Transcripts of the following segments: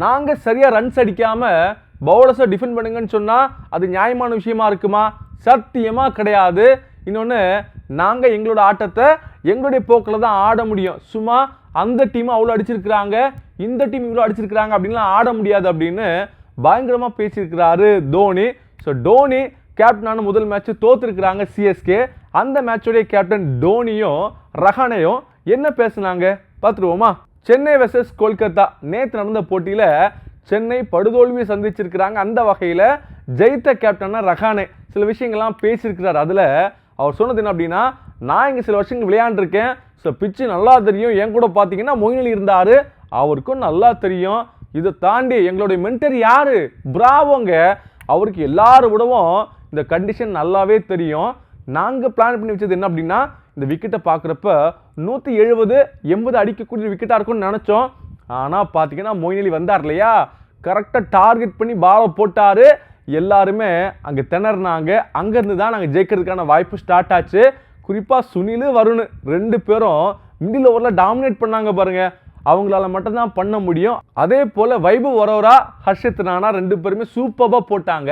நாங்கள் சரியாக ரன்ஸ் அடிக்காமல் பவுலர்ஸை டிஃபெண்ட் பண்ணுங்கன்னு சொன்னால் அது நியாயமான விஷயமா இருக்குமா? சத்தியமாக கிடையாது. இன்னொன்று, நாங்கள் எங்களோட ஆட்டத்தை எங்களுடைய போக்கில் தான் ஆட முடியும். சும்மா அந்த டீம் அவ்வளோ அடிச்சிருக்கிறாங்க, இந்த டீம் இவ்வளோ அடிச்சிருக்கிறாங்க அப்படின்லாம் ஆட முடியாது அப்படின்னு பயங்கரமாக பேசியிருக்கிறாரு தோனி. ஸோ தோனி கேப்டனான முதல் மேட்ச் தோத்துருக்கிறாங்க சிஎஸ்கே. அந்த மேட்சோடைய கேப்டன் தோனியும் ரஹானேயும் என்ன பேசுனாங்க பார்த்துருவோமா? சென்னை வெர்சஸ் கொல்கத்தா நேற்று நடந்த போட்டியில் சென்னை படுதோல்வியை சந்திச்சிருக்கிறாங்க. அந்த வகையில் ஜெயித்த கேப்டனா ரஹானே சில விஷயங்கள்லாம் பேசியிருக்கிறார். அதில் அவர் சொன்னது என்ன அப்படின்னா, நான் இங்கே சில வருஷங்கள் விளையாண்டுருக்கேன். ஸோ பிச்சு நல்லா தெரியும். என் கூட பார்த்தீங்கன்னா மொயின் அலி இருந்தார், அவருக்கும் நல்லா தெரியும். இதை தாண்டி எங்களுடைய மென்டர் யார்? பிராவோங்க. அவருக்கு எல்லாரும் விடவும் இந்த கண்டிஷன் நல்லாவே தெரியும். நாங்கள் பிளான் பண்ணி வச்சது என்ன அப்படின்னா, இந்த விக்கெட்டை பார்க்குறப்ப 170-80 அடிக்கக்கூடிய விக்கெட்டாக இருக்கும்னு நினச்சோம். ஆனால் பார்த்தீங்கன்னா மொயின் அலி வந்தார் இல்லையா, கரெக்டாக டார்கெட் பண்ணி பாலை போட்டார். எல்லாருமே அங்கே திணறினாங்க. அங்கேருந்து தான் நாங்கள் ஜெயிக்கிறதுக்கான வாய்ப்பு ஸ்டார்ட் ஆச்சு. குறிப்பாக சுனில், வருண் 2 பேரும் மிடில் ஓவரில் டாமினேட் பண்ணாங்க பாருங்கள். அவங்களால மட்டும்தான் பண்ண முடியும். அதே போல் வைபவ் ஒரோரா, ஹர்ஷித் ராணா 2 பேருமே சூப்பராக போட்டாங்க.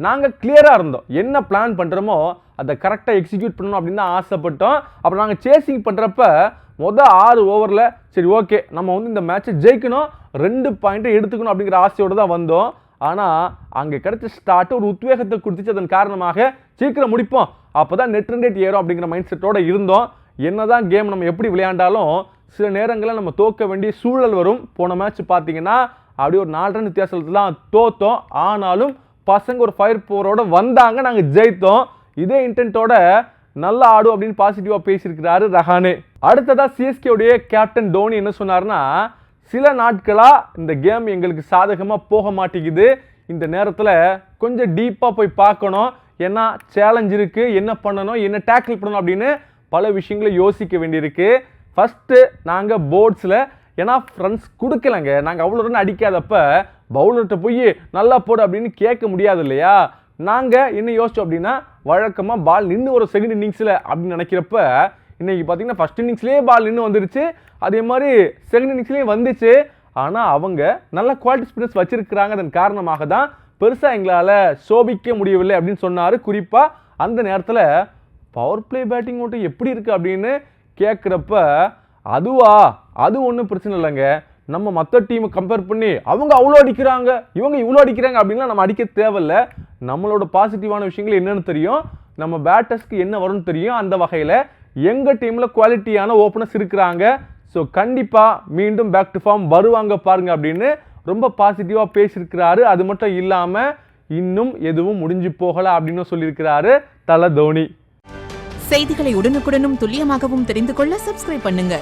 நாங்கள் கிளியராக இருந்தோம். என்ன பிளான் பண்ணுறோமோ அதை கரெக்டாக எக்ஸிக்யூட் பண்ணணும் அப்படின்னு தான் ஆசைப்பட்டோம். அப்புறம் நாங்கள் சேசிங் பண்ணுறப்ப மொதல் 6 ஓவரில் சரி ஓகே நம்ம இந்த மேட்சை ஜெயிக்கணும், 2 பாயிண்ட்டை எடுத்துக்கணும் அப்படிங்கிற ஆசையோடு தான் வந்தோம். ஆனால் அங்கே கிடைச்ச ஸ்டார்ட் ஒரு உத்வேகத்தை கொடுத்துச்சு. அதன் காரணமாக சீக்கிரம் முடிப்போம், அப்போ தான் நெட் ரன் ரேட் ஏறும் அப்படிங்கிற மைண்ட் செட்டோடு இருந்தோம். என்ன தான் கேம் நம்ம எப்படி விளையாண்டாலும் சில நேரங்களில் நம்ம தோக்க வேண்டிய சூழல் வரும். போன மேட்ச் பார்த்தீங்கன்னா அப்படியே ஒரு 4 ரன் வித்தியாசத்தில் தான் தோத்தோம். ஆனாலும் பசங்க ஒரு ஃபயர் போரோடு வந்தாங்க, நாங்கள் ஜெயித்தோம். இதே இன்டென்ட்டோட நல்லா ஆடும் அப்படின்னு பாசிட்டிவாக பேசியிருக்கிறாரு ரஹானே. அடுத்ததாக சிஎஸ்கேவுடைய கேப்டன் தோனி என்ன சொன்னார்னா, சில நாட்களாக இந்த கேம் எங்களுக்கு சாதகமாக போக மாட்டேங்குது. இந்த நேரத்தில் கொஞ்சம் டீப்பாக போய் பார்க்கணும். ஏன்னா சேலஞ்ச் இருக்குது, என்ன பண்ணணும், என்ன டேக்கிள் பண்ணணும் அப்படின்னு பல விஷயங்களை யோசிக்க வேண்டியிருக்கு. ஃபஸ்ட்டு நாங்கள் போர்ட்ஸில் ஏன்னா ரன்ஸ் கொடுக்கலங்க. நாங்கள் அவ்வளோ ரன் அடிக்காதப்ப பவுலர்கிட்ட போய் நல்லா போடு அப்படின்னு கேட்க முடியாது இல்லையா. நாங்கள் என்ன யோசிச்சோம் அப்படின்னா, வழக்கமாக பால் நின்று ஒரு செகண்ட் இன்னிங்ஸில் அப்படின்னு நினைக்கிறப்ப இன்றைக்கி பார்த்தீங்கன்னா ஃபஸ்ட் இன்னிங்ஸ்லேயே பால் நின்று வந்துருச்சு, அதே மாதிரி செகண்ட் இன்னிங்ஸ்லேயே வந்துச்சு. ஆனால் அவங்க நல்ல குவாலிட்டி ஸ்பின்னர்ஸ் வச்சுருக்கிறாங்க. அதன் காரணமாக தான் பெருசாக எங்களால் சோபிக்க முடியவில்லை அப்படின்னு சொன்னார். குறிப்பாக அந்த நேரத்தில் பவர் பிளே பேட்டிங் மட்டும் எப்படி இருக்குது அப்படின்னு கேட்குறப்ப, அது ஒன்றும் பிரச்சனை இல்லைங்க. நம்ம மற்ற டீமை கம்பேர் பண்ணி அவங்க அவ்வளோ அடிக்கிறாங்க, இவங்க இவ்வளோ அடிக்கிறாங்க அப்படின்லாம் நம்ம அடிக்க தேவையில்லை. நம்மளோட பாசிட்டிவான விஷயங்கள் என்னென்னு தெரியும், நம்ம பேட்டர்ஸ்க்கு என்ன வரும்னு தெரியும். அந்த வகையில் எங்கள் டீமில் குவாலிட்டியான ஓப்பனர்ஸ் இருக்கிறாங்க. ஸோ கண்டிப்பாக மீண்டும் பேக் டு ஃபார்ம் வருவாங்க பாருங்க அப்படின்னு ரொம்ப பாசிட்டிவாக பேசியிருக்கிறாரு. அது மட்டும் இல்லாமல் இன்னும் எதுவும் முடிஞ்சு போகலை அப்படின்னு சொல்லியிருக்கிறாரு தல தோனி. செய்திகளை உடனுக்குடனும் துல்லியமாகவும் தெரிந்து கொள்ள சப்ஸ்கிரைப் பண்ணுங்க.